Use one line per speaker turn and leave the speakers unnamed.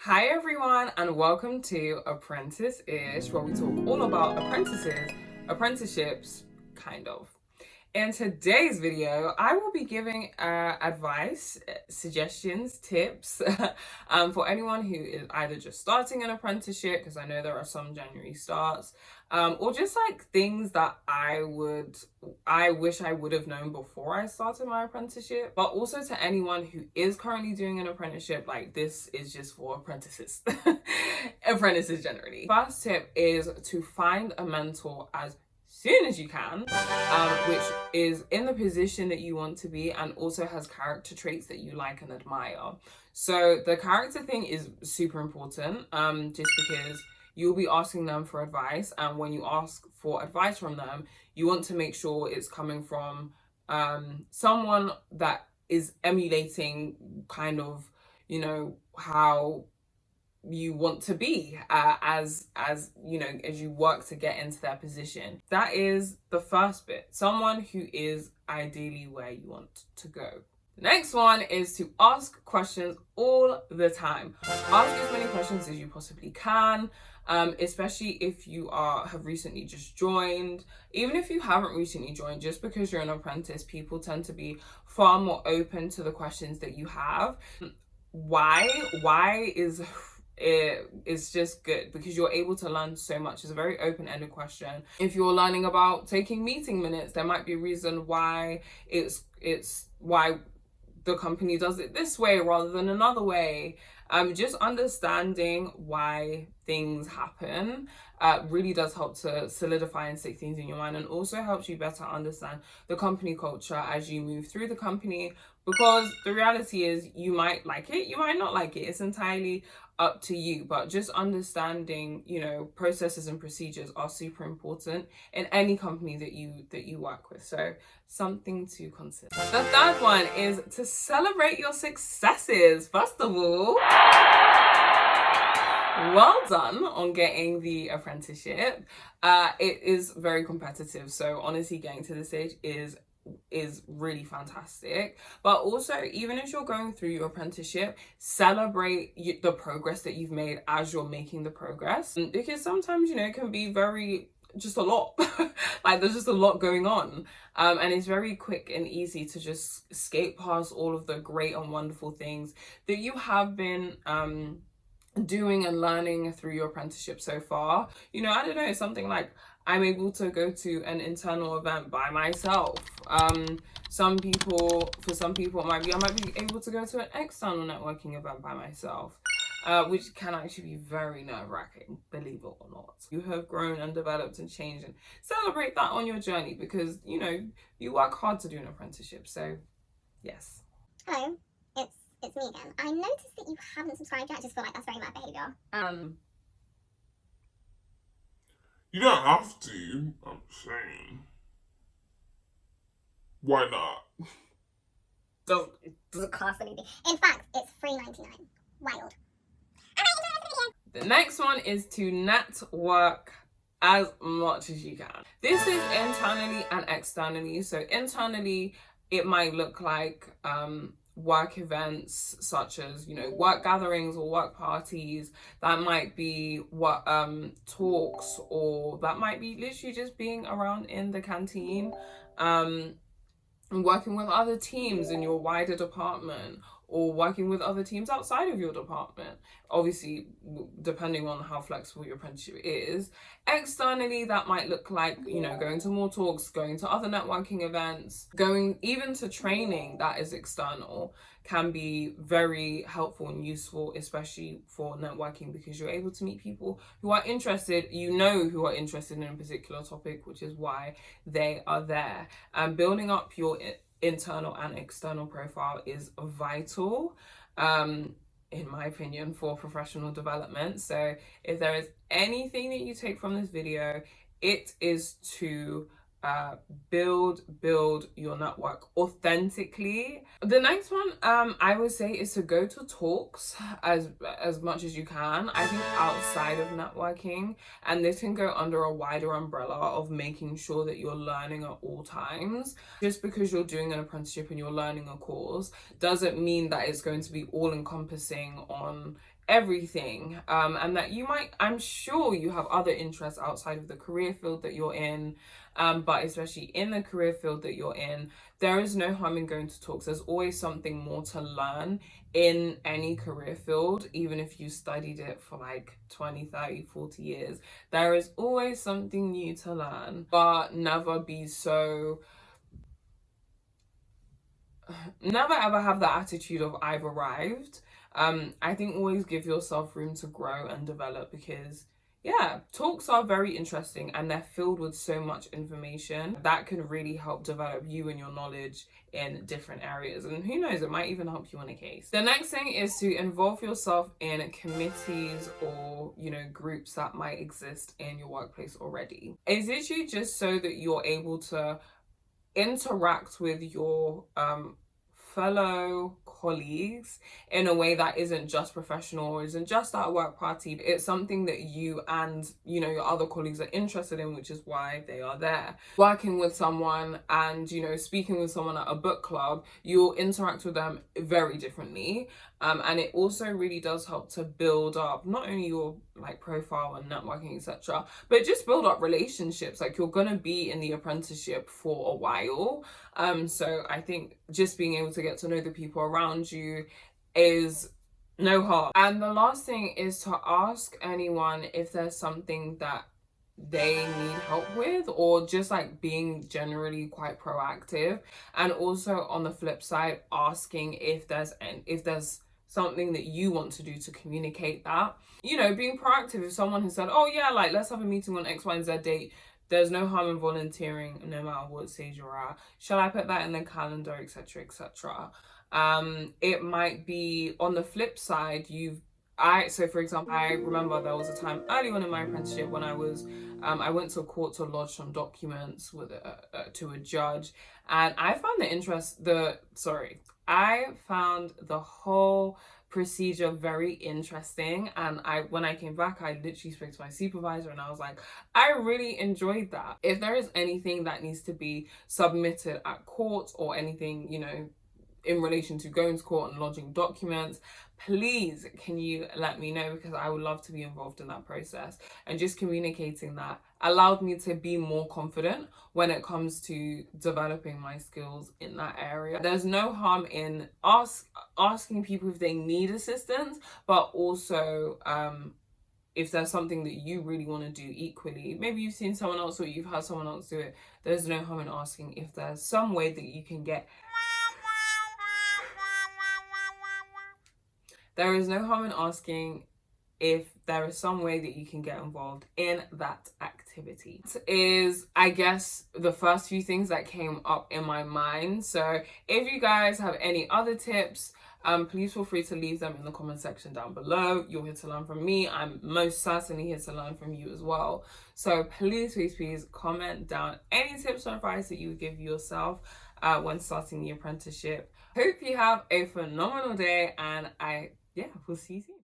Hi everyone, and welcome to Apprenticeish, where we talk all about apprentices, apprenticeships, kind of. In today's video, I will be giving advice, suggestions, tips for anyone who is either just starting an apprenticeship, because I know there are some January starts, or just like things that I wish I would have known before I started my apprenticeship. But also to anyone who is currently doing an apprenticeship, like this is just for apprentices, apprentices generally. First tip is to find a mentor as soon as you can, which is in the position that you want to be and also has character traits that you like and admire. So the character thing is super important, just because you'll be asking them for advice, and when you ask for advice from them, you want to make sure it's coming from someone that is emulating kind of, how you want to be as you work to get into their position. That is the first bit, someone who is ideally where you want to go. The next one is to ask questions all the time. Ask as many questions as you possibly can, especially if you have recently just joined. Even if you haven't recently joined, just because you're an apprentice, people tend to be far more open to the questions that you have. Why is just good because you're able to learn so much. It's a very open-ended question. If you're learning about taking meeting minutes, there might be a reason why it's why the company does it this way rather than another way. Just understanding why things happen really does help to solidify and stick things in your mind, and also helps you better understand the company culture as you move through the company, because the reality is you might like it, you might not like it. It's entirely up to you, but just understanding, processes and procedures are super important in any company that you work with. So something to consider. The third one is to celebrate your successes. First of all, well done on getting the apprenticeship. It is very competitive, so honestly getting to this stage is really fantastic. But also, even if you're going through your apprenticeship, celebrate the progress that you've made as you're making the progress, because sometimes it can be just a lot like there's just a lot going on, and it's very quick and easy to just skate past all of the great and wonderful things that you have been doing and learning through your apprenticeship so far. I don't know, something like I'm able to go to an internal event by myself. For some people it might be I might be able to go to an external networking event by myself, which can actually be very nerve-wracking, believe it or not. You have grown and developed and changed, and celebrate that on your journey, because you work hard to do an apprenticeship. So yes.
Hello, it's me again. I noticed that you haven't subscribed yet. I just feel like that's very bad behaviour.
You don't have to, I'm saying. Why not?
Doesn't cost anything. In fact, it's $3.99. Wild.
The next one is to network as much as you can. This is internally and externally. So internally, it might look like work events such as work gatherings or work parties. That might be what talks, or that might be literally just being around in the canteen, working with other teams in your wider department, or working with other teams outside of your department, obviously depending on how flexible your apprenticeship is. Externally, that might look like going to more talks, going to other networking events, going even to training that is external, can be very helpful and useful, especially for networking, because you're able to meet people who are interested in a particular topic, which is why they are there. And building up your internal and external profile is vital, in my opinion, for professional development. So if there is anything that you take from this video, it is to build your network authentically. The next one I would say is to go to talks as much as you can. I think outside of networking, and this can go under a wider umbrella of making sure that you're learning at all times. Just because you're doing an apprenticeship and you're learning a course doesn't mean that it's going to be all encompassing on everything, and that I'm sure you have other interests outside of the career field that you're in, but especially in the career field that you're in, there is no harm in going to talks. There's always something more to learn in any career field, even if you studied it for like 20, 30, 40 years. There is always something new to learn, but never ever have the attitude of I've arrived. I think always give yourself room to grow and develop, because yeah, talks are very interesting and they're filled with so much information that can really help develop you and your knowledge in different areas. And who knows, it might even help you on a case. The next thing is to involve yourself in committees or, groups that might exist in your workplace already. It's literally just so that you're able to interact with your fellow colleagues in a way that isn't just professional or isn't just at a work party. It's something that you and your other colleagues are interested in, which is why they are there. Working with someone and speaking with someone at a book club, you'll interact with them very differently, and it also really does help to build up not only your profile and networking, etc., but just build up relationships. You're gonna be in the apprenticeship for a while, so I think just being able to get to know the people around you is no harm. And the last thing is to ask anyone if there's something that they need help with, or just being generally quite proactive. And also on the flip side, asking if there's something that you want to do to communicate that. Being proactive. If someone has said, oh yeah, let's have a meeting on X, Y, and Z date, there's no harm in volunteering no matter what stage you're at. Shall I put that in the calendar, etc., etc. It might be on the flip side, so for example, I remember there was a time early on in my apprenticeship when I went to court to lodge some documents with to a judge, and I found the whole procedure very interesting. And when I came back, I literally spoke to my supervisor and I was like, I really enjoyed that. If there is anything that needs to be submitted at court, or anything, in relation to going to court and lodging documents, please can you let me know, because I would love to be involved in that process. And just communicating that allowed me to be more confident when it comes to developing my skills in that area. There's no harm in asking people if they need assistance, but also if there's something that you really want to do equally. Maybe you've seen someone else or you've had someone else do it. There's no harm in asking if there's some way that you can get There is no harm in asking if there is some way that you can get involved in that activity. This is, I guess, the first few things that came up in my mind. So if you guys have any other tips, please feel free to leave them in the comment section down below. You're here to learn from me. I'm most certainly here to learn from you as well. So please comment down any tips or advice that you would give yourself when starting the apprenticeship. Hope you have a phenomenal day, and we'll see you soon.